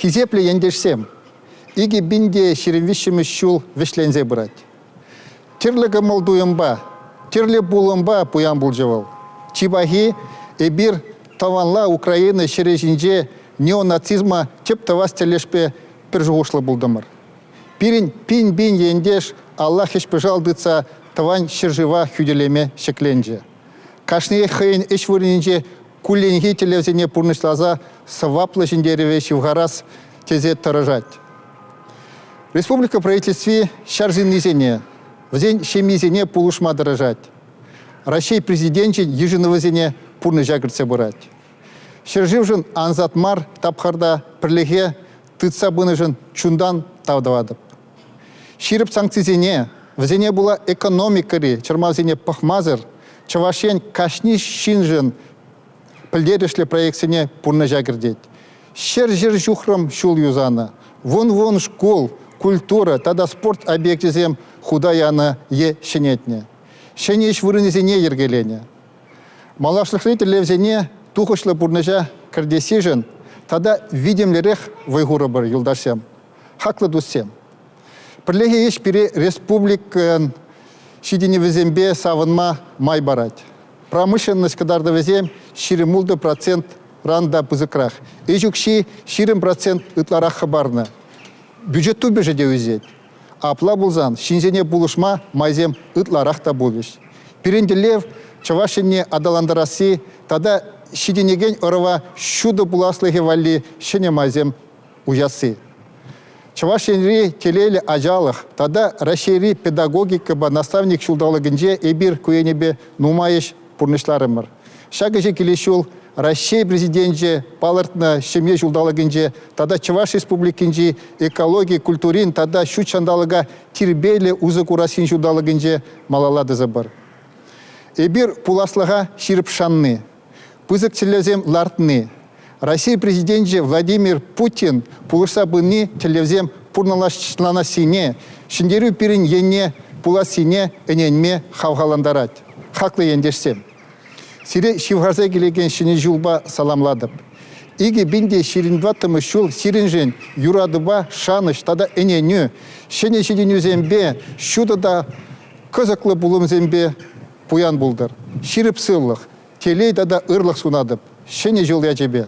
Тизепле ендешсем, иги бинде ширинвишімі шул вешлензе брать. Тирлігі молдуымба, тирлі булымба пуян бұлжывал. Чибахи эбир таванла Украина шережинже неонацизма чептавас телешпе пержуғышлы бұлдымыр. Пирин пин-бин ендеш Аллах ешпежалдыца таван шержива хюделеме шекленже. Кашные хайын эшвыринже кулленги телевзене пурнышлаза саваплы жіндереве шивгарас тезе таражать. Республика правительстве шарзин низене, в день шемизене пулушма дорожать. Россия президенче ежиновозене пурны жагрце бурать. Шерживжин анзатмар тапхарда прилеге тыца быныжын чундан тавдавадып. Ширип санкцизене, в зене была экономикари, чермазене пахмазыр, чавашен кашни шинжин пілдерешлі проекцияне пурны жагрдеть. Шер-жер жухрам шул юзана, вон-вон школ, культура, тада спорт объектизем худаяна е шенетне. Шенеш вырынезене ергелене. Малашлыхлы левзене тухышлы пурныжа кардесижен, тада видимлерех вайгура бар юлдашсем. Хаклы дуссем. Прилеге еш пире республикан шиденевезембе савынма май барать. Промышленность кадарда везем ширемулды процент ранда пызыкрах. Эжукши ширим процент ытларах хабарна. Бюджетту бежеде өзет. Апла булзан, шинзене булышма майзем ытларах та булыш. Пиренделев чавашине адаландараси, тада шиденеген орова шуды буласлыхи валли шене майзем ужасы. Чавашинри телели ажалых, тада расшири педагогика ба наставник шулдалыгынже эбир куенебе нумайыш пурнышларымыр. Шагыжы келешул Россия президентже палыртна шеме жулдалыгынже, тада Чаваш республикинже экология, культурин, тада шу чандалыга тирбейлі узык урасин жулдалыгынже малалады забыр. Эбир пуласлыға ширіп шанны, пызык телевзем лартны. Россия президентже Владимир Путин пулышса быны телевзем пурналашлана сине, шиндерю пирин ене пуласине эненме хавгаландарать. Хаклы ендешсем. Сире шивгарзе келеген шыны жулба саламладып. Иги бинде шириндваттымы шул сиринжен юрадыба шаныш тада эненю, шене шиденю зембе, шуда да кызыклы булым зембе пуян булдыр. Ширип сыллық, телей тада ырлық сунадып, шене жыл ячебе.